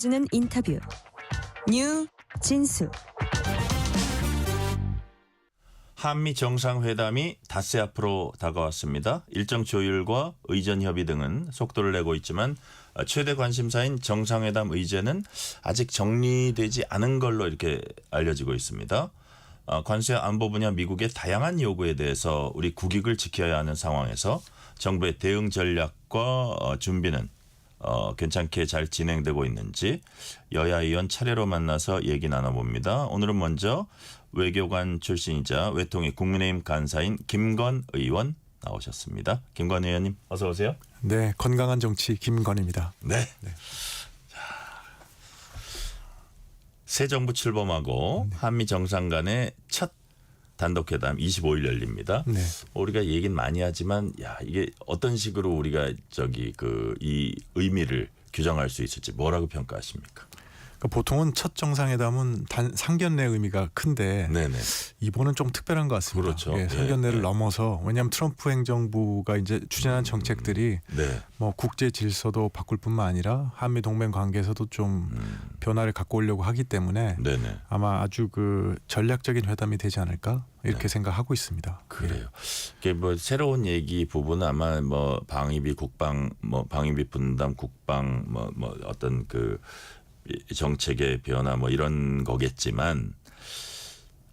주는 인터뷰 뉴 진수. 한미 정상회담이 닷새 앞으로 다가왔습니다. 일정 조율과 의전 협의 등은 속도를 내고 있지만 최대 관심사인 정상회담 의제는 아직 정리되지 않은 걸로 이렇게 알려지고 있습니다. 관세 안보 분야 미국의 다양한 요구에 대해서 우리 국익을 지켜야 하는 상황에서 정부의 대응 전략과 준비는 괜찮게 잘 진행되고 있는지 여야 의원 차례로 만나서 얘기 나눠봅니다. 오늘은 먼저 외교관 출신이자 외통위 국민의힘 간사인 김건 의원 나오셨습니다. 김건 의원님 어서 오세요. 네, 건강한 정치 김건입니다. 네. 새 정부 출범하고 한미 정상 간의 첫 단독회담 25일 열립니다. 네. 우리가 얘기는 많이 하지만 이게 어떤 식으로 우리가 이 의미를 규정할 수 있을지 뭐라고 평가하십니까? 그러니까 보통은 첫 정상회담은 상견례 의미가 큰데 네네. 이번은 좀 특별한 것 같습니다. 그렇죠. 예, 상견례를 예. 넘어서 왜냐하면 트럼프 행정부가 이제 추진한 정책들이 네. 뭐 국제 질서도 바꿀 뿐만 아니라 한미 동맹 관계에서도 좀 변화를 갖고 오려고 하기 때문에 네네. 아마 아주 그 전략적인 회담이 되지 않을까 이렇게 생각하고 있습니다. 그래요. 이게 뭐 새로운 얘기 부분은 아마 뭐 방위비 국방 뭐 방위비 분담 국방 뭐 어떤 그 정책의 변화 뭐 이런 거겠지만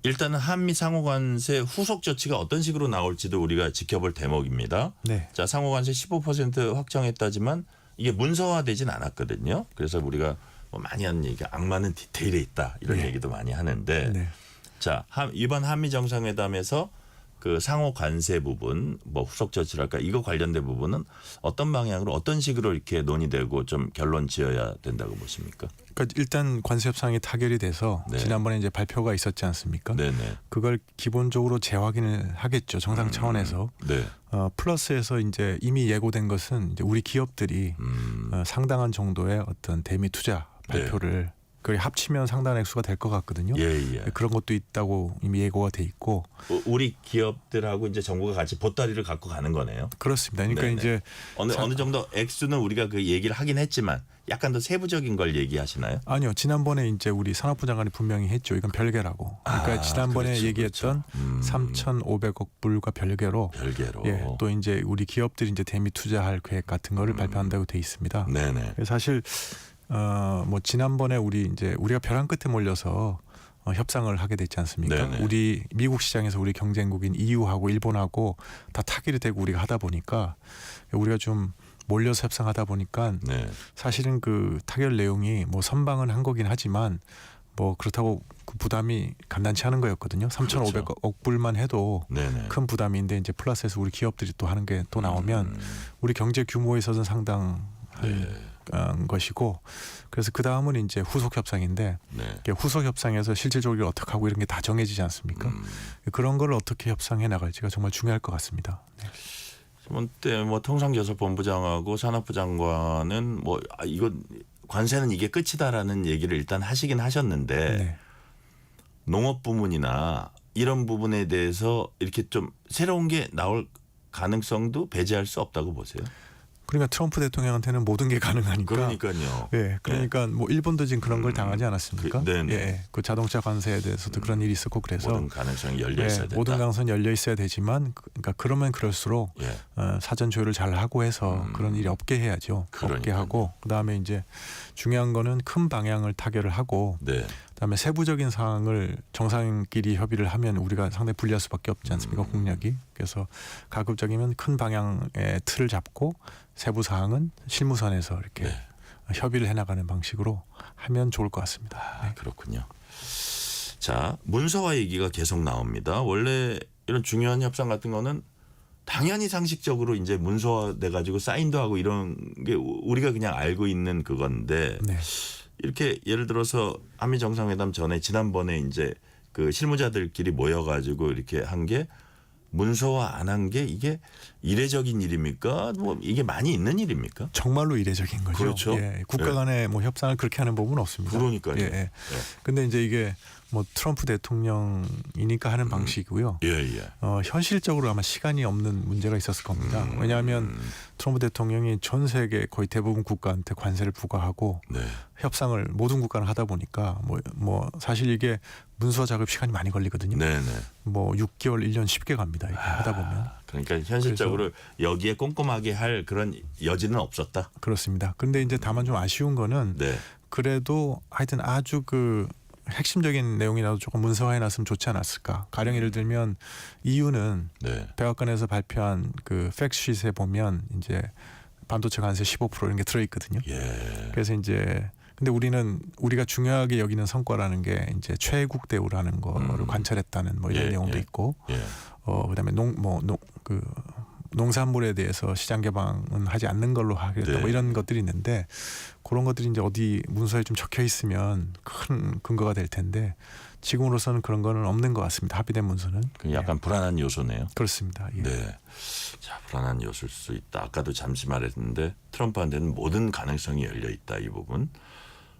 일단은 한미 상호관세 후속 조치가 어떤 식으로 나올지도 우리가 지켜볼 대목입니다. 네. 자, 상호관세 15% 확정했다지만 이게 문서화되진 않았거든요. 그래서 우리가 뭐 많이 하는 얘기가 악마는 디테일에 있다 이런 네. 얘기도 많이 하는데 네. 자, 이번 한미 정상회담에서 그 상호 관세 부분, 뭐 후속 조치랄까 이거 관련된 부분은 어떤 방향으로 어떤 식으로 이렇게 논의되고 좀 결론 지어야 된다고 보십니까? 그러니까 일단 관세 협상이 타결이 돼서 네. 지난번에 이제 발표가 있었지 않습니까? 네네. 그걸 기본적으로 재확인을 하겠죠. 정상 차원에서. 네. 플러스에서 이제 이미 예고된 것은 이제 우리 기업들이 상당한 정도의 어떤 대미 투자 발표를 그걸 합치면 상당한 액수가 될 것 같거든요. 예. 그런 것도 있다고 이미 예고가 돼 있고. 우리 기업들하고 이제 정부가 같이 보따리를 갖고 가는 거네요. 그렇습니다. 그러니까 네네. 이제 어느 정도 액수는 우리가 그 얘기를 하긴 했지만 약간 더 세부적인 걸 얘기하시나요? 아니요. 지난번에 이제 우리 산업부 장관이 분명히 했죠. 이건 별개라고. 그러니까 지난번에 그렇죠, 얘기했던 3,500억 불과 별개로 예, 또 이제 우리 기업들이 이제 대미 투자할 계획 같은 거를 발표한다고 돼 있습니다. 네네. 사실 뭐 지난번에 우리가 벼랑 끝에 몰려서 협상을 하게 됐지 않습니까? 네네. 우리 미국 시장에서 우리 경쟁국인 EU하고 일본하고 다 타결이 되고 우리가 하다 보니까 우리가 좀 몰려서 협상하다 보니까 네. 사실은 그 타결 내용이 뭐 선방은 한 거긴 하지만 뭐 그렇다고 그 부담이 간단치 않은 거였거든요. 3,500억 불만 해도 네네. 큰 부담인데 이제 플러스에서 우리 기업들이 또 하는 게 또 나오면 우리 경제 규모에 있어서는 상당한 것이고 그래서 그 다음은 이제 후속 협상인데 후속 협상에서 실질적으로 어떻게 하고 이런 게 다 정해지지 않습니까? 그런 걸 어떻게 협상해 나갈지가 정말 중요할 것 같습니다. 네. 이번 때 뭐 통상교섭본부장하고 산업부 장관은 뭐 이건 관세는 이게 끝이다라는 얘기를 일단 하시긴 하셨는데 네. 농업 부문이나 이런 부분에 대해서 이렇게 좀 새로운 게 나올 가능성도 배제할 수 없다고 보세요. 그러니까 트럼프 대통령한테는 모든 게 가능하니까. 그러니까요. 예, 그러니까 뭐 일본도 지금 그런 걸 당하지 않았습니까? 네네. 예, 그 자동차 관세에 대해서도 그런 일이 있었고 그래서 모든 가능성이 열려 있어야 된다. 모든 가능성은 열려 있어야 되지만, 그러니까 그러면 그럴수록 사전 조율을 잘 하고 해서 그런 일이 없게 해야죠. 없게 하고 그 다음에 이제 중요한 거는 큰 방향을 타결을 하고. 그다음에 세부적인 사항을 정상끼리 협의를 하면 우리가 상당히 불리할 수밖에 없지 않습니까? 국력이. 그래서 가급적이면 큰 방향의 틀을 잡고 세부 사항은 실무선에서 이렇게 협의를 해나가는 방식으로 하면 좋을 것 같습니다. 네. 그렇군요. 자, 문서화 얘기가 계속 나옵니다. 원래 이런 중요한 협상 같은 거는 당연히 상식적으로 이제 문서화돼 가지고 사인도 하고 이런 게 우리가 그냥 알고 있는 그건데 이렇게 예를 들어서 한미 정상회담 전에 지난번에 이제 그 실무자들끼리 모여가지고 이렇게 한 게 문서화 안 한 게 이게 이례적인 일입니까? 뭐 이게 많이 있는 일입니까? 정말로 이례적인 거죠. 그렇죠. 예, 국가 간의 뭐 협상을 그렇게 하는 법은 없습니다. 그러니까요. 예, 예. 근데 이제 이게 뭐 트럼프 대통령이니까 하는 방식이고요. 예, 예. 현실적으로 아마 시간이 없는 문제가 있었을 겁니다. 왜냐하면 트럼프 대통령이 전 세계 거의 대부분 국가한테 관세를 부과하고 네. 협상을 모든 국가를 하다 보니까 뭐 사실 이게 문서 작업 시간이 많이 걸리거든요. 네, 네. 뭐 6개월, 1년 쉽게 갑니다. 이게 하다 보면. 그러니까 현실적으로 여기에 꼼꼼하게 할 그런 여지는 없었다. 그렇습니다. 근데 이제 다만 좀 아쉬운 거는 네. 그래도 하여튼 아주 그 핵심적인 내용이라도 조금 문서화해 놨으면 좋지 않았을까. 가령 예를 들면 EU는 네. 백악관에서 발표한 그 팩트시트에 보면 이제 반도체 관세 15% 이런 게 들어 있거든요. 예. 그래서 이제 근데 우리가 중요하게 여기는 성과라는 게 이제 최애국 대우라는 거를 관철했다는 뭐 이런 예, 내용도 예. 있고 예. 그다음에 그 농산물에 대해서 시장 개방은 하지 않는 걸로 하겠다 네. 뭐 이런 것들이 있는데 그런 것들이 이제 어디 문서에 좀 적혀 있으면 큰 근거가 될 텐데 지금으로서는 그런 거는 없는 것 같습니다. 합의된 문서는. 약간 불안한 요소네요. 그렇습니다. 예. 네. 자, 불안한 요소일 수 있다. 아까도 잠시 말했는데 트럼프한테는 모든 가능성이 열려 있다. 이 부분.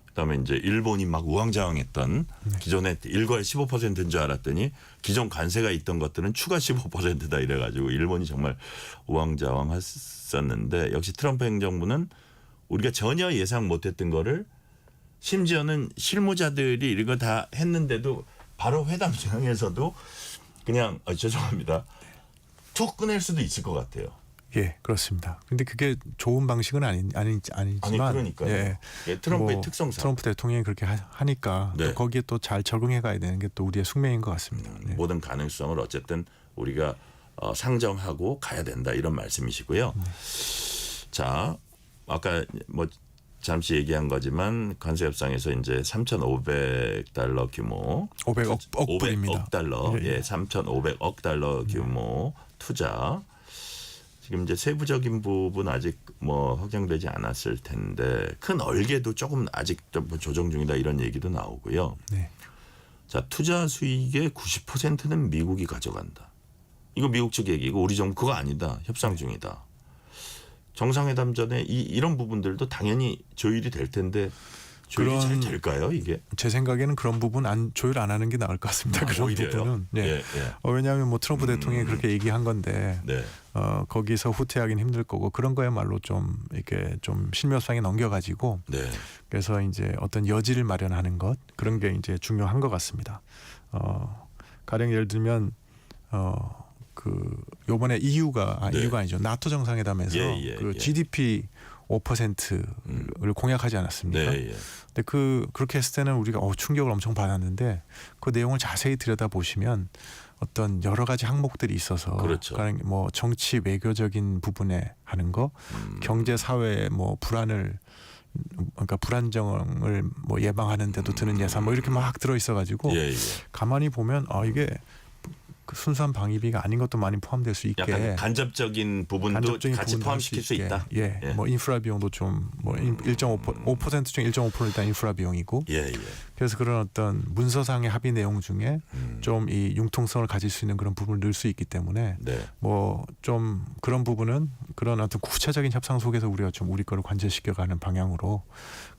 그다음에 이제 일본이 막 우왕좌왕했던 기존에 일괄 15%인 줄 알았더니 기존 관세가 있던 것들은 추가 15%다 이래가지고 일본이 정말 우왕좌왕했었는데 역시 트럼프 행정부는 우리가 전혀 예상 못했던 거를 심지어는 실무자들이 이런 거 다 했는데도 바로 회담장에서도 그냥 죄송합니다. 툭 꺼낼 수도 있을 것 같아요. 예, 그렇습니다. 근데 그게 좋은 방식은 아니지만 그러니까요. 예, 트럼프의 뭐 특성상 트럼프 대통령이 그렇게 하니까 네. 또 거기에 또 잘 적응해 가야 되는 게 또 우리의 숙명인 것 같습니다. 네. 모든 가능성을 어쨌든 우리가 상정하고 가야 된다 이런 말씀이시고요. 자, 아까 뭐 잠시 얘기한 거지만 관세 협상에서 이제 3,500달러 규모 500억 불입니다. 500억 달러. 예, 예. 예, 3,500억 달러 규모 투자. 지금 이제 세부적인 부분 아직 뭐 확정되지 않았을 텐데 큰 얼개도 조금 아직 좀 조정 중이다 이런 얘기도 나오고요. 네. 자, 투자 수익의 90%는 미국이 가져간다. 이거 미국 측 얘기고 우리 정부 그거 아니다. 협상 중이다. 정상회담 전에 이런 부분들도 당연히 조율이 될 텐데 조율이 잘 될까요 이게? 제 생각에는 그런 부분 조율 안 하는 게 나을 것 같습니다. 그런 오히려요? 부분은. 네. 예, 예. 왜냐하면 뭐 트럼프 대통령이 그렇게 얘기한 건데 네. 거기서 후퇴하기는 힘들 거고 그런 거야말로 좀 이렇게 좀 실무상에 넘겨가지고 네. 그래서 이제 어떤 여지를 마련하는 것 그런 게 이제 중요한 것 같습니다. 가령 예를 들면 그 요번에 EU가 네. EU가 아니죠 나토 정상회담에서 그 GDP 5%를 공약하지 않았습니까? 네, 예. 근데 그렇게 했을 때는 우리가 충격을 엄청 받았는데 그 내용을 자세히 들여다 보시면 어떤 여러 가지 항목들이 있어서 그렇죠. 뭐 정치 외교적인 부분에 하는 거, 경제 사회 뭐 그러니까 불안정을 뭐 예방하는 데도 드는 예산 뭐 이렇게 막 들어 있어 가지고 예, 예. 가만히 보면 이게 그 순수한 방위비가 아닌 것도 많이 포함될 수 있게 약간 간접적인 부분도 같이 포함시킬 수 있다. 예, 뭐 인프라 비용도 좀 뭐 1.5% 중 1.5% 일단 인프라 비용이고. 예, 예. 그래서 그런 어떤 문서상의 합의 내용 중에 좀 이 융통성을 가질 수 있는 그런 부분을 넣을 수 있기 때문에 네. 뭐 좀 그런 부분은 그런 어떤 구체적인 협상 속에서 우리가 좀 우리 거를 관철시켜가는 방향으로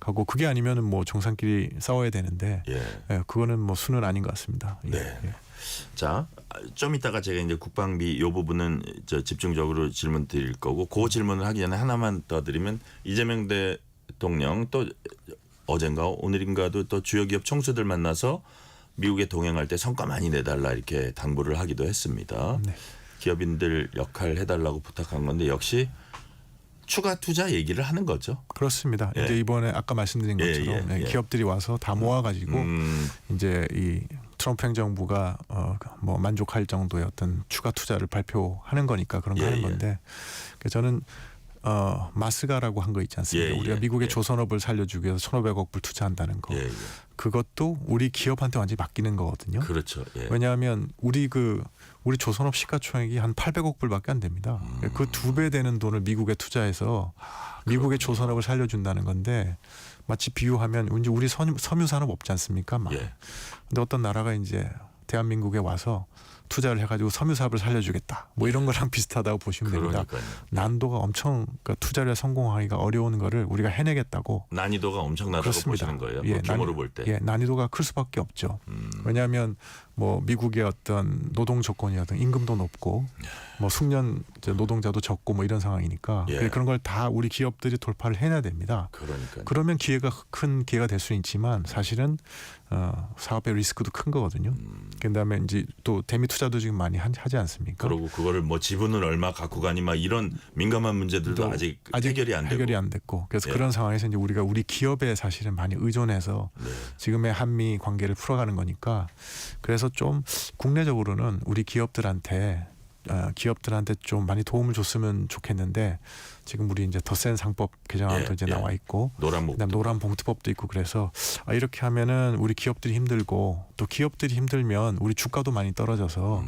가고 그게 아니면은 뭐 정상끼리 싸워야 되는데 예. 그거는 뭐 수는 아닌 것 같습니다. 네. 예. 자, 좀 이따가 제가 이제 국방비 이 부분은 집중적으로 질문 드릴 거고 그 질문을 하기 전에 하나만 더 드리면 이재명 대통령 또 어젠가 오늘인가도 또 주요 기업 총수들 만나서 미국에 동행할 때 성과 많이 내달라 이렇게 당부를 하기도 했습니다. 네. 기업인들 역할 해달라고 부탁한 건데 역시 추가 투자 얘기를 하는 거죠. 그렇습니다. 예. 이제 이번에 아까 말씀드린 것처럼 예. 기업들이 와서 다 모아가지고 이제 이 트럼프 행정부가 뭐 만족할 정도의 어떤 추가 투자를 발표하는 거니까 그런 거 하는 건데 그래서 저는 마스가라고 한 거 있지 않습니까? 우리가 미국의 조선업을 살려주기 위해서 1,500억 불 투자한다는 거. 그것도 우리 기업한테 완전히 맡기는 거거든요. 그렇죠. 예. 왜냐하면 우리 조선업 시가총액이 한 800억 불밖에 안 됩니다. 그 2배 되는 돈을 미국에 투자해서 미국의 조선업을 살려준다는 건데 마치 비유하면 이제 우리 섬유 산업 없지 않습니까? 막. 예. 근데 어떤 나라가 이제 대한민국에 와서 투자를 해가지고 섬유 사업을 살려주겠다. 뭐 이런 거랑 비슷하다고 보시면 됩니다. 난도가 엄청 그러니까 투자를 성공하기가 어려운 거를 우리가 해내겠다고. 난이도가 엄청나다고 그렇습니다. 보시는 거예요? 예, 규모로 볼 때. 예, 난이도가 클 수밖에 없죠. 왜냐하면 뭐 미국의 어떤 노동 조건이라든 임금도 높고 뭐 숙련 노동자도 적고 뭐 이런 상황이니까 예. 그런 걸 다 우리 기업들이 돌파를 해내야 됩니다. 그러니까요. 그러면 큰 기회가 될 수 있지만 사실은 사업의 리스크도 큰 거거든요. 그다음에 이제 또 대미 투자도 지금 많이 하지 않습니까? 그리고 그거를 뭐 지분을 얼마 갖고 가니 막 이런 민감한 문제들도 아직 해결이 안 됐고. 그래서 예. 그런 상황에서 이제 우리가 우리 기업에 사실은 많이 의존해서 네. 지금의 한미 관계를 풀어가는 거니까 그래서 좀 국내적으로는 우리 기업들한테 좀 많이 도움을 줬으면 좋겠는데 지금 우리 이제 더 센 상법 개정안도 이제 나와 있고 그다음 노란 봉투법도 있고 그래서 이렇게 하면은 우리 기업들이 힘들고 또 기업들이 힘들면 우리 주가도 많이 떨어져서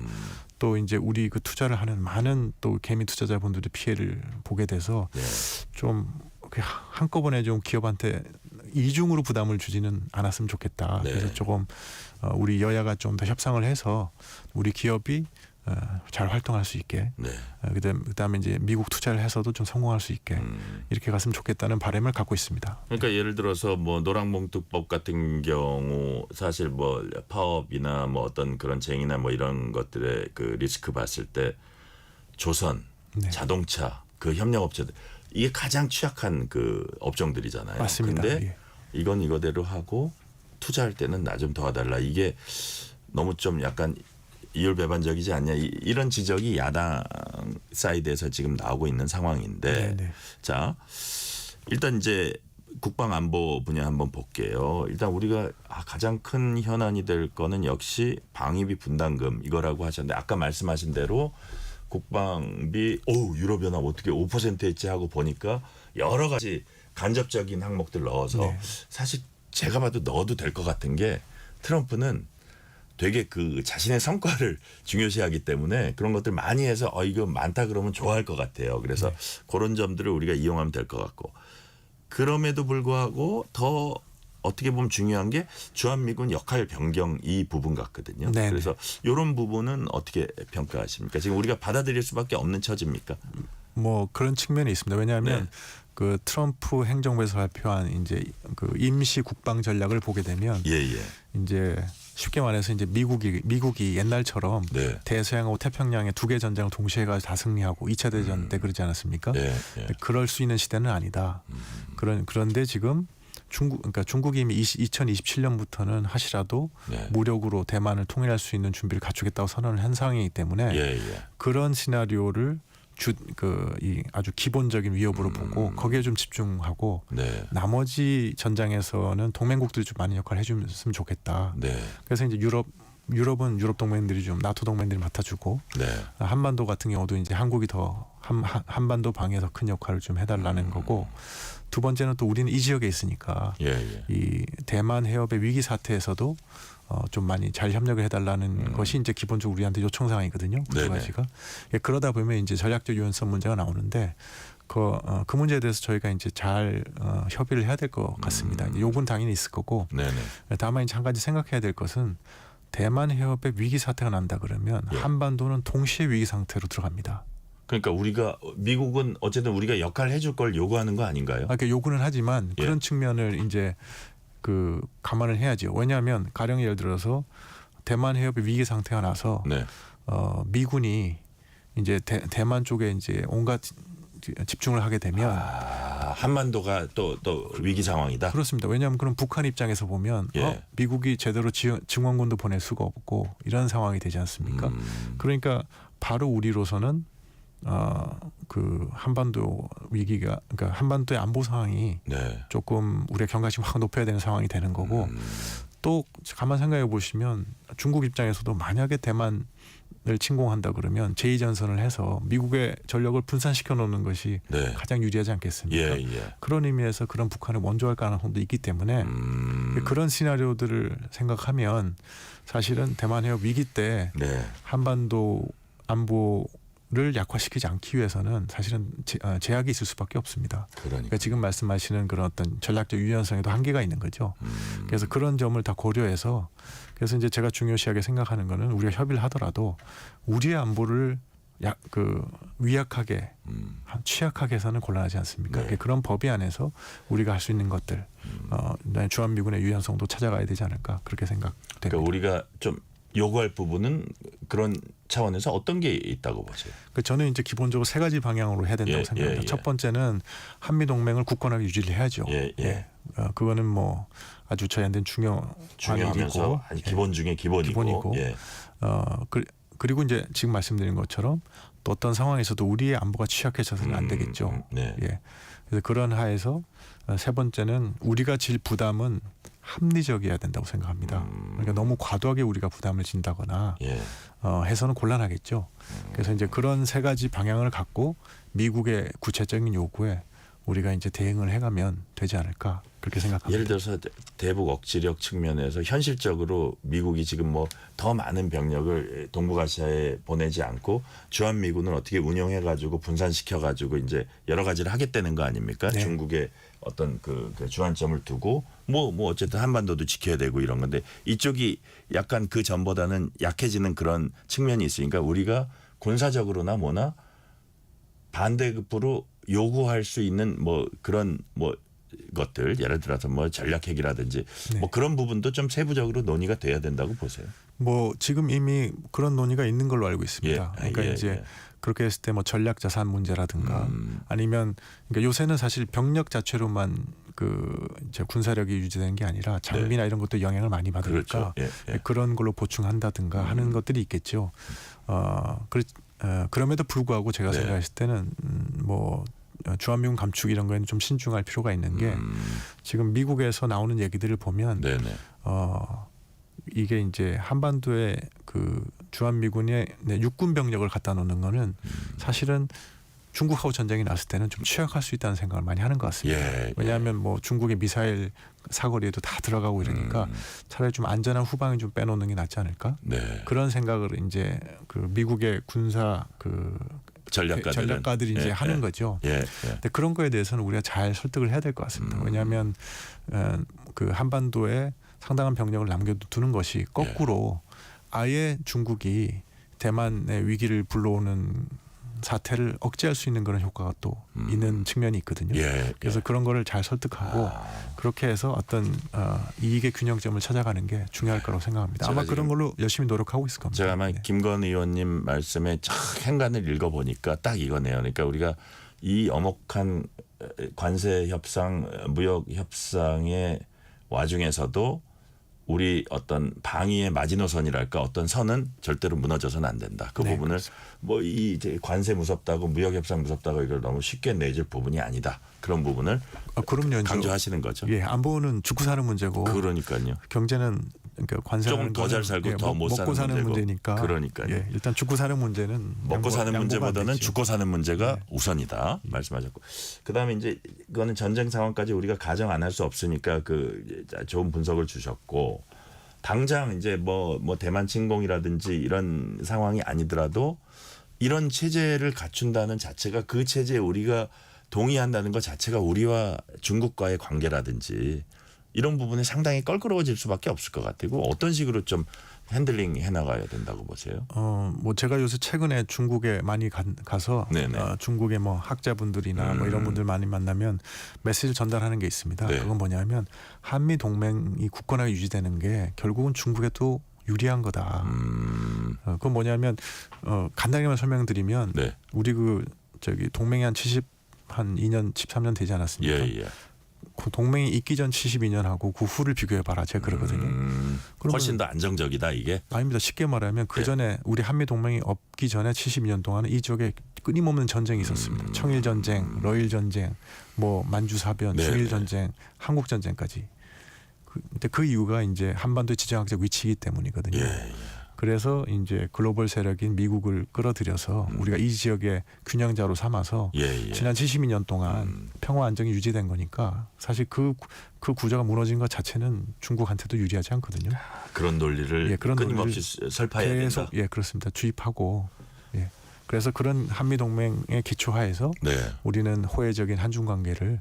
또 이제 우리 그 투자를 하는 많은 또 개미 투자자분들이 피해를 보게 돼서 좀 한꺼번에 좀 기업한테 이중으로 부담을 주지는 않았으면 좋겠다. 네. 그래서 조금 우리 여야가 좀 더 협상을 해서 우리 기업이 잘 활동할 수 있게 그다음에 이제 미국 투자를 해서도 좀 성공할 수 있게 이렇게 갔으면 좋겠다는 바람을 갖고 있습니다. 그러니까 예를 들어서 뭐 노란봉투법 같은 경우 사실 뭐 파업이나 뭐 어떤 그런 쟁이나 뭐 이런 것들의 그 리스크 봤을 때 조선, 자동차, 그 협력업체들 이게 가장 취약한 그 업종들이잖아요. 맞습니다. 근데 예. 이건 이거대로 하고 투자할 때는 나 좀 도와달라. 이게 너무 좀 약간 이율배반적이지 않냐 이런 지적이 야당 사이드에서 지금 나오고 있는 상황인데 자 일단 이제 국방안보 분야 한번 볼게요. 일단 우리가 가장 큰 현안이 될 거는 역시 방위비 분담금 이거라고 하셨는데 아까 말씀하신 대로 국방비 유럽연합 어떻게 5% 했지 하고 보니까 여러 가지 간접적인 항목들 넣어서 사실 제가 봐도 넣어도 될 것 같은 게 트럼프는 되게 그 자신의 성과를 중요시하기 때문에 그런 것들 많이 해서 이거 많다 그러면 좋아할 것 같아요. 그래서 그런 점들을 우리가 이용하면 될 것 같고 그럼에도 불구하고 더 어떻게 보면 중요한 게 주한미군 역할 변경 이 부분 같거든요. 네네. 그래서 이런 부분은 어떻게 평가하십니까? 지금 우리가 받아들일 수밖에 없는 처지입니까? 뭐 그런 측면이 있습니다. 왜냐하면 그 트럼프 행정부에서 발표한 이제 그 임시 국방 전략을 보게 되면 이제 쉽게 말해서 이제 미국이 옛날처럼 대서양하고 태평양의 두 개 전쟁을 동시에 가서 다 승리하고 2차 대전 때 그러지 않았습니까? 그럴 수 있는 시대는 아니다. 그런데 지금 중국이 이미 2027년부터는 하시라도 무력으로 대만을 통일할 수 있는 준비를 갖추겠다고 선언을 한 상황이기 때문에 그런 시나리오를 이 아주 기본적인 위협으로 보고 거기에 좀 집중하고 나머지 전장에서는 동맹국들이 좀 많은 역할을 해주면 좋겠다. 그래서 이제 유럽은 유럽 동맹들이 좀 나토 동맹들이 맡아주고 한반도 같은 경우도 이제 한국이 더 한반도 방위에 더 큰 역할을 좀 해달라는 거고 두 번째는 또 우리는 이 지역에 있으니까 이 대만 해협의 위기 사태에서도 좀 많이 잘 협력을 해달라는 것이 이제 기본적으로 우리한테 요청 사항이거든요. 두 가지가. 그러다 보면 이제 전략적 유연성 문제가 나오는데 그 문제에 대해서 저희가 이제 잘 협의를 해야 될 것 같습니다. 요구는 당연히 있을 거고. 다만 이제 한 가지 생각해야 될 것은 대만 해협에 위기 사태가 난다 그러면 한반도는 동시에 위기 상태로 들어갑니다. 그러니까 미국은 어쨌든 우리가 역할을 해줄 걸 요구하는 거 아닌가요? 그러니까 요구는 하지만 그런 측면을 이제 감안을 해야죠. 왜냐하면 가령 예를 들어서 대만 해협의 위기 상태가 나서 미군이 이제 대만 쪽에 이제 온갖 집중을 하게 되면 한반도가 또 위기 상황이다. 그렇습니다. 왜냐하면 그럼 북한 입장에서 보면 미국이 제대로 증원군도 보낼 수가 없고 이런 상황이 되지 않습니까? 그러니까 바로 우리로서는 그 한반도 위기가 그러니까 한반도의 안보 상황이 조금 우리의 경각심을 확 높여야 되는 상황이 되는 거고 또 가만 생각해 보시면 중국 입장에서도 만약에 대만을 침공한다 그러면 제2전선을 해서 미국의 전력을 분산시켜 놓는 것이 가장 유리하지 않겠습니까? 그런 의미에서 그런 북한을 원조할 가능성도 있기 때문에 그런 시나리오들을 생각하면 사실은 대만 해협 위기 때 한반도 안보 를 약화시키지 않기 위해서는 사실은 제약이 있을 수밖에 없습니다. 그러니까 지금 말씀하시는 그런 어떤 전략적 유연성에도 한계가 있는 거죠. 그래서 그런 점을 다 고려해서 그래서 이제 제가 중요시하게 생각하는 거는 우리가 협의를 하더라도 우리의 안보를 위약하게 취약하게 해서는 곤란하지 않습니까? 네. 그런 법이 안에서 우리가 할 수 있는 것들 주한미군의 유연성도 찾아가야 되지 않을까 그렇게 생각됩니다. 그러니까 우리가 좀 요구할 부분은 그런 차원에서 어떤 게 있다고 보세요? 저는 이제 기본적으로 세 가지 방향으로 해야 된다고 생각합니다. 첫 번째는 한미 동맹을 굳건하게 유지를 해야죠. 그거는 뭐 아주 저희 안 된 중요하면서 기본 중에 기본이고. 그리고 이제 지금 말씀드린 것처럼 또 어떤 상황에서도 우리의 안보가 취약해져서는 안 되겠죠. 그래서 그런 하에서 세 번째는 우리가 질 부담은 합리적이어야 된다고 생각합니다. 그러니까 너무 과도하게 우리가 부담을 진다거나 해서는 곤란하겠죠. 그래서 이제 그런 세 가지 방향을 갖고 미국의 구체적인 요구에 우리가 이제 대응을 해가면 되지 않을까 그렇게 생각합니다. 예를 들어서 대북 억지력 측면에서 현실적으로 미국이 지금 뭐 더 많은 병력을 동북아시아에 보내지 않고 주한미군을 어떻게 운영해가지고 분산시켜가지고 이제 여러 가지를 하겠다는 거 아닙니까? 네. 중국의 어떤 그 주안점을 두고 뭐 어쨌든 한반도도 지켜야 되고 이런 건데 이쪽이 약간 그 전보다는 약해지는 그런 측면이 있으니까 우리가 군사적으로나 뭐나 반대급부로 요구할 수 있는 뭐 그런 뭐 것들 예를 들어서 뭐 전략핵이라든지 뭐 그런 부분도 좀 세부적으로 논의가 돼야 된다고 보세요. 뭐 지금 이미 그런 논의가 있는 걸로 알고 있습니다. 그러니까 이제 그렇게 했을 때 뭐 전략 자산 문제라든가 아니면 그러니까 요새는 사실 병력 자체로만 이제 군사력이 유지되는 게 아니라 장비나 이런 것도 영향을 많이 받으니까 그런 걸로 보충한다든가 하는 것들이 있겠죠. 그럼에도 불구하고 제가 생각했을 때는 뭐 주한미군 감축 이런 거에는 좀 신중할 필요가 있는 게 지금 미국에서 나오는 얘기들을 보면 이게 이제 한반도에 주한미군의 육군 병력을 갖다 놓는 거는 사실은 중국하고 전쟁이 났을 때는 좀 취약할 수 있다는 생각을 많이 하는 것 같습니다. 왜냐하면 뭐 중국의 미사일 사거리에도 다 들어가고 이러니까 차라리 좀 안전한 후방에 좀 빼놓는 게 낫지 않을까? 그런 생각을 이제 미국의 군사 전략가들이 이제 하는 거죠. 근데 그런 거에 대해서는 우리가 잘 설득을 해야 될 것 같습니다. 왜냐하면 한반도에 상당한 병력을 남겨두는 것이 거꾸로 아예 중국이 대만의 위기를 불러오는 사태를 억제할 수 있는 그런 효과가 또 있는 측면이 있거든요. 그래서 그런 거를 잘 설득하고 그렇게 해서 어떤 이익의 균형점을 찾아가는 게 중요할 거라고 생각합니다. 아마 그런 걸로 열심히 노력하고 있을 겁니다. 제가 아마 김건 의원님 말씀에 행간을 읽어보니까 딱 이거네요. 그러니까 우리가 이 엄혹한 관세 협상, 무역 협상의 와중에서도 우리 어떤 방위의 마지노선이랄까 어떤 선은 절대로 무너져서는 안 된다. 그 부분을 뭐 이 관세 무섭다고 무역 협상 무섭다고 이걸 너무 쉽게 내줄 부분이 아니다. 그런 부분을 강조하시는 거죠. 안보는 죽고 사는 문제고. 그러니까요. 경제는 그러니까 관세는 조금 더 잘 살고 더 못 먹고 사는 문제니까. 그러니까요. 일단 죽고 사는 문제는 먹고 사는 문제보다는 죽고 사는 문제가 우선이다 말씀하셨고, 그다음에 이제 이거는 전쟁 상황까지 우리가 가정 안 할 수 없으니까 좋은 분석을 주셨고, 당장 이제 뭐 대만 침공이라든지 이런 상황이 아니더라도 이런 체제를 갖춘다는 자체가 그 체제에 우리가 동의한다는 것 자체가 우리와 중국과의 관계라든지 이런 부분에 상당히 껄끄러워질 수밖에 없을 것 같고, 어떤 식으로 좀 핸들링 해나가야 된다고 보세요? 뭐 제가 요새 최근에 중국에 많이 가서 중국의 뭐 학자분들이나 뭐 이런 분들 많이 만나면 메시지를 전달하는 게 있습니다. 그건 뭐냐면 한미 동맹이 굳건하게 유지되는 게 결국은 중국에도 유리한 거다. 그건 뭐냐면 간단히만 설명드리면 우리 동맹이 한 2년 13년 되지 않았습니까? 그 동맹이 있기 전 72년하고 그 후를 비교해봐라. 제가 그러거든요. 훨씬 더 안정적이다 이게? 아닙니다. 쉽게 말하면 그 전에 우리 한미 동맹이 없기 전에 72년 동안은 이쪽에 끊임없는 전쟁이 있었습니다. 청일전쟁, 러일전쟁, 뭐 만주사변, 중일전쟁, 한국전쟁까지. 근데 그 이유가 이제 한반도의 지정학적 위치이기 때문이거든요. 그래서 이제 글로벌 세력인 미국을 끌어들여서 우리가 이 지역의 균형자로 삼아서 지난 72년 동안 평화 안정이 유지된 거니까 사실 그 구조가 무너진 것 자체는 중국한테도 유리하지 않거든요. 그런 논리를 끊임없이 설파해야 계속, 된다. 그렇습니다. 주입하고 그래서 그런 한미 동맹의 기초하에서 네. 우리는 호혜적인 한중 관계를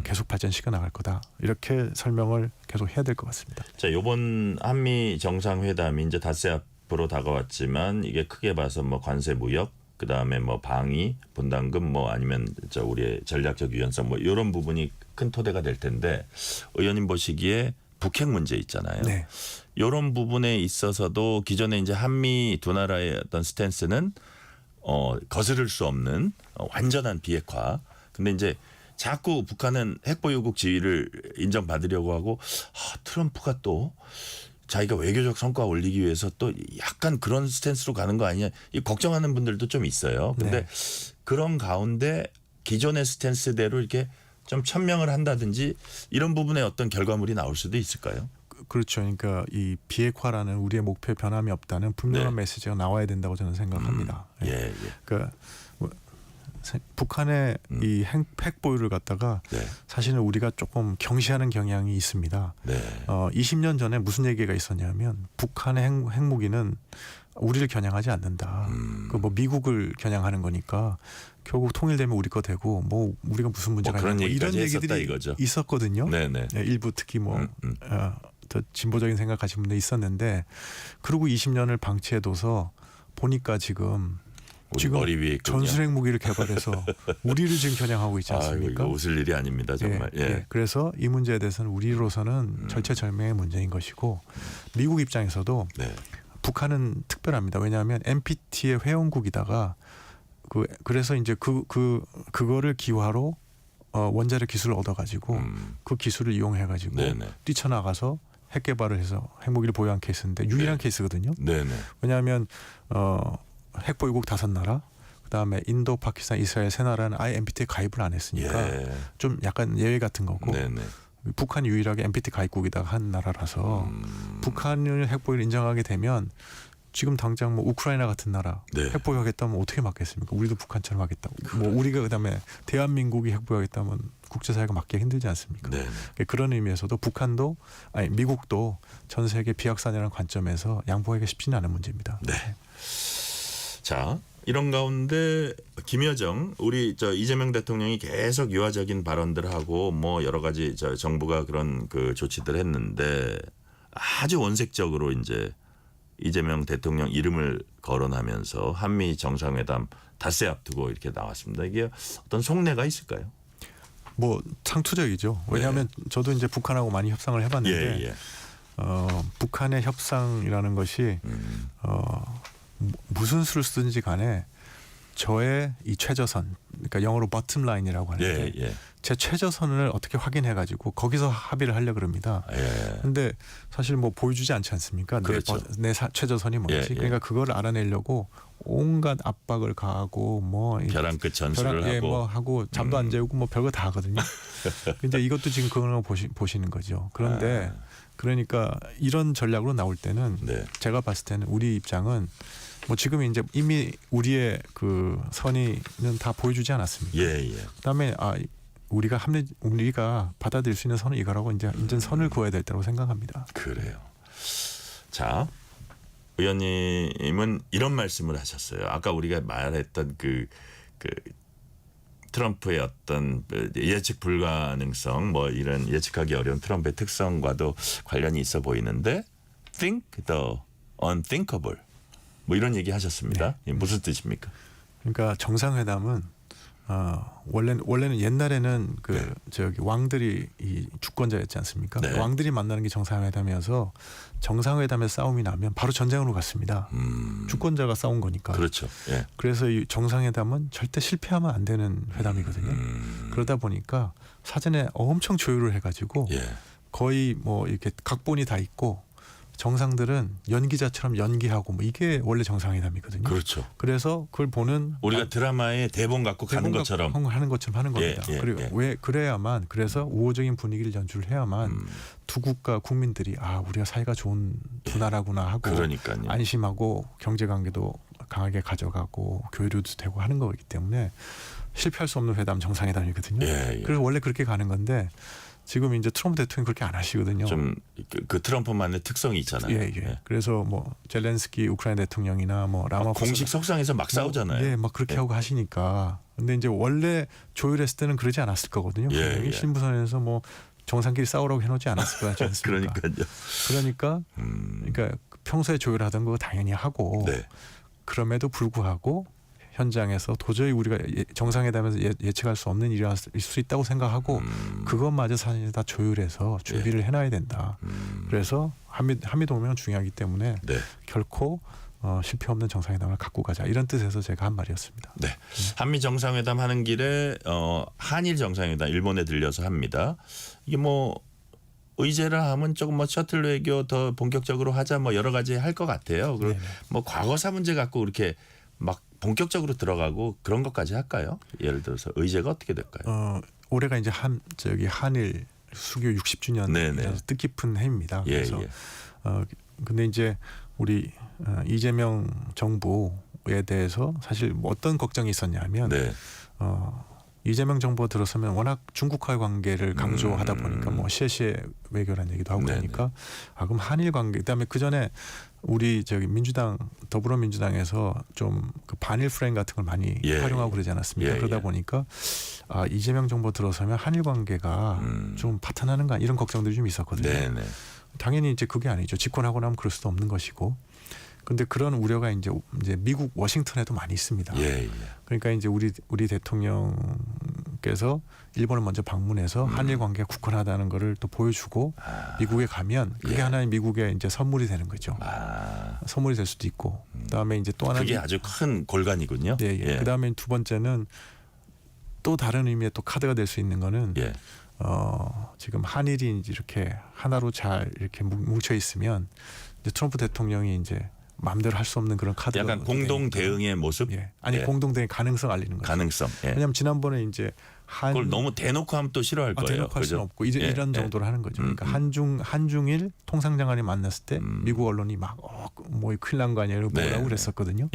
계속 발전시켜 나갈 거다. 이렇게 설명을 계속 해야 될 것 같습니다. 자, 이번 한미 정상회담이 이제 닷새 앞으로 다가왔지만 이게 크게 봐서 뭐 관세 무역, 그다음에 뭐 방위, 분담금 뭐 아니면 저 우리의 전략적 유연성 뭐 이런 부분이 큰 토대가 될 텐데 의원님 보시기에 북핵 문제 있잖아요. 네. 이런 부분에 있어서도 기존에 이제 한미 두 나라의 어떤 스탠스는 거스를 수 없는 완전한 비핵화. 근데 이제 자꾸 북한은 핵보유국 지위를 인정받으려고 하고 트럼프가 또 자기가 외교적 성과 올리기 위해서 또 약간 그런 스탠스로 가는 거 아니냐 이 걱정하는 분들도 좀 있어요. 근데 네. 그런 가운데 기존의 스탠스대로 이렇게 좀 천명을 한다든지 이런 부분에 어떤 결과물이 나올 수도 있을까요? 그렇죠. 그러니까 이 비핵화라는 우리의 목표에 변함이 없다는 분명한 네. 메시지가 나와야 된다고 저는 생각합니다. 예. 그러니까 북한의 이 핵 보유를 갖다가 네. 사실은 우리가 조금 경시하는 경향이 있습니다. 네. 20년 전에 무슨 얘기가 있었냐면 북한의 핵무기는 우리를 겨냥하지 않는다. 그 뭐 미국을 겨냥하는 거니까 결국 통일되면 우리 거 되고 뭐 우리가 무슨 문제가 그런 있냐 이런 얘기까지 얘기들이 이거죠. 있었거든요. 네네. 예, 일부 특히 더 진보적인 생각하시는 분들 있었는데 그리고 20년을 방치해둬서 보니까 지금 머리 위에 있군요. 전술핵 무기를 개발해서 우리를 지금 겨냥하고 있지 않습니까? 이거 웃을 일이 아닙니다 정말. 예. 그래서 이 문제에 대해서는 우리로서는 절체절명의 문제인 것이고 미국 입장에서도 네. 북한은 특별합니다. 왜냐하면 NPT의 회원국이다가 그래서 이제 그거를 기화로 원자력 기술을 얻어가지고 그 기술을 이용해가지고 네네. 뛰쳐나가서 핵 개발을 해서 핵무기를 보유한 케이스인데 유일한 케이스거든요. 네네. 왜냐하면 핵 보유국 5나라, 그다음에 인도, 파키스탄, 이스라엘 3나라는 아예 NPT에 가입을 안 했으니까 예. 좀 약간 예외 같은 거고 네네. 북한이 유일하게 NPT 가입국이다가 한 나라라서 북한을 핵 보유를 인정하게 되면 지금 당장 뭐 우크라이나 같은 나라 네. 핵 보유하겠다면 어떻게 막겠습니까? 우리도 북한처럼 하겠다고. 뭐 우리가 그다음에 대한민국이 핵 보유하겠다면 국제사회가 막기 힘들지 않습니까? 네네. 그런 의미에서도 미국도 전 세계 비확산이라는 관점에서 양보하기가 쉽지는 않은 문제입니다. 네. 자, 이런 가운데 김여정 우리 이재명 대통령이 계속 유화적인 발언들을 하고 뭐 여러 가지 정부가 그런 그 조치들을 했는데 아주 원색적으로 이제 이재명 대통령 이름을 거론하면서 한미 정상회담 닷새 앞두고 이렇게 나왔습니다. 이게 어떤 속내가 있을까요? 뭐 상투적이죠. 왜냐하면 저도 이제 북한하고 많이 협상을 해봤는데 예. 북한의 협상이라는 것이 무슨 수를 쓰든지 간에 저의 이 최저선, 그러니까 영어로 bottom line이라고 하는데 제 최저선을 어떻게 확인해가지고 거기서 합의를 하려 그럽니다. 그런데 사실 뭐 보여주지 않지 않습니까? 그렇죠. 내 최저선이 뭔지. 그러니까 그걸 알아내려고 온갖 압박을 가하고 뭐 벼랑 끝 전술을 하고 잠도 안 재우고 뭐 별거 다 하거든요. 근데 이것도 지금 그런 거 보시는 거죠. 그런데 그러니까 이런 전략으로 나올 때는 제가 봤을 때는 우리 입장은 뭐 지금 이제 이미 우리의 그 선의는 다 보여주지 않았습니까? 그다음에 우리가 받아들일 수 있는 선은 이거라고 이제 선을 그어야 될 때라고 생각합니다. 그래요. 자, 의원님은 이런 말씀을 하셨어요. 아까 우리가 말했던 그 트럼프의 어떤 예측 불가능성, 뭐 이런 예측하기 어려운 트럼프의 특성과도 관련이 있어 보이는데, think the unthinkable. 뭐 이런 얘기 하셨습니다. 무슨 뜻입니까? 그러니까 정상회담은 원래는 옛날에는 왕들이 이 주권자였지 않습니까? 왕들이 만나는 게 정상회담이어서 정상회담에서 싸움이 나면 바로 전쟁으로 갔습니다. 주권자가 싸운 거니까. 그렇죠. 그래서 이 정상회담은 절대 실패하면 안 되는 회담이거든요. 그러다 보니까 사전에 엄청 조율을 해가지고 거의 뭐 이렇게 각본이 다 있고 정상들은 연기자처럼 연기하고 뭐 이게 원래 정상회담이거든요. 그렇죠. 그래서 그걸 보는 우리가 드라마에 대본 갖고 가는 것처럼 하는 겁니다. 그리고 왜 그래야만 그래서 우호적인 분위기를 연출을 해야만 두 국가 국민들이 우리가 사이가 좋은 두 나라구나 하고 그러니까요. 안심하고 경제 관계도 강하게 가져가고 교류도 되고 하는 거기 때문에 실패할 수 없는 회담 정상회담이거든요. 그래서 원래 그렇게 가는 건데 지금 이제 트럼프 대통령이 그렇게 안 하시거든요. 좀 그 트럼프만의 특성이 있잖아요. 예. 그래서 뭐 젤렌스키 우크라이나 대통령이나 뭐 라마포사 공식 속상에서 막 싸우잖아요. 예, 막 그렇게 하고 하시니까. 근데 이제 원래 조율했을 때는 그러지 않았을 거거든요. 분명히 신부선에서 뭐 정상끼리 싸우라고 해놓지 않았을 거 같지 않습니까? 그러니까 평소에 조율하던 거 당연히 하고 그럼에도 불구하고 현장에서 도저히 우리가 정상회담에서 예측할 수 없는 일이 있을 수 있다고 생각하고 그것마저 사실 다 조율해서 준비를 해놔야 된다. 그래서 한미동맹은 중요하기 때문에 결코 실패 없는 정상회담을 갖고 가자 이런 뜻에서 제가 한 말이었습니다. 네, 한미 정상회담 하는 길에 한일 정상회담 일본에 들려서 합니다. 이게 뭐 의제라 하면 조금 뭐 셔틀 외교 더 본격적으로 하자 뭐 여러 가지 할 것 같아요. 그리고 뭐 과거사 문제 갖고 그렇게 막 본격적으로 들어가고 그런 것까지 할까요? 예를 들어서 의제가 어떻게 될까요? 올해가 이제 한일 수교 60주년이라서 뜻깊은 해입니다. 그래서 근데 이제 우리 이재명 정부에 대해서 사실 뭐 어떤 걱정이 있었냐면 이재명 정부가 들어서면 워낙 중국과의 관계를 강조하다 보니까 뭐 시에시에 외교라는 얘기도 하고 그러니까 그럼 한일 관계 그다음에 그 전에 우리 민주당 더불어민주당에서 좀 그 반일 프레임 같은 걸 많이 활용하고 그러지 않았습니까? 그러다 보니까 이재명 정부 들어서면 한일 관계가 좀 파탄나는 거 아니야? 이런 걱정들이 좀 있었거든요. 당연히 이제 그게 아니죠. 집권하고 나면 그럴 수도 없는 것이고. 근데 그런 우려가 이제 미국 워싱턴에도 많이 있습니다. 그러니까 이제 우리 대통령께서 일본을 먼저 방문해서 한일 관계가 굳건하다는 것을 또 보여주고 미국에 가면 그게 하나의 미국의 이제 선물이 되는 거죠. 선물이 될 수도 있고. 그다음에 이제 또 하나 그게 아주 큰 골간이군요. 그다음에 두 번째는 또 다른 의미의 또 카드가 될 수 있는 거는 지금 한일이 이제 이렇게 하나로 잘 이렇게 뭉쳐 있으면 이제 트럼프 대통령이 이제 마음대로 할 수 없는 그런 카드가 약간 공동 대응의 모습? 공동 대응 가능성 알리는 거죠. 가능성. 왜냐하면 지난번에 이제 그걸 너무 대놓고 하면 또 싫어할 거예요. 대놓고 할 수는 없고 이런 정도로 하는 거죠. 그러니까 한중일 통상장관이 만났을 때 미국 언론이 막 뭐 큰일 난 거 아니에요? 뭐라고 그랬었거든요.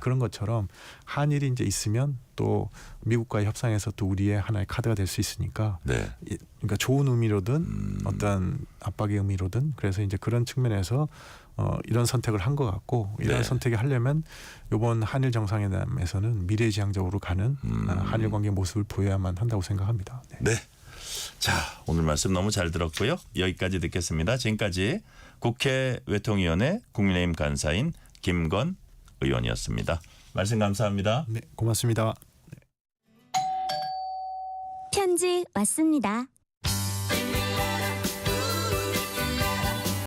그런 것처럼 한일이 이제 있으면 또 미국과의 협상에서 또 우리의 하나의 카드가 될 수 있으니까 그러니까 좋은 의미로든 어떤 압박의 의미로든 그래서 이제 그런 측면에서 이런 선택을 한 것 같고 이런 선택이 하려면 이번 한일 정상회담에서는 미래지향적으로 가는 한일 관계 모습을 보여야만 한다고 생각합니다. 자, 오늘 말씀 너무 잘 들었고요. 여기까지 듣겠습니다. 지금까지 국회 외통위원회 국민의힘 간사인 김건 의원이었습니다. 말씀 감사합니다. 네, 고맙습니다. 편지 왔습니다.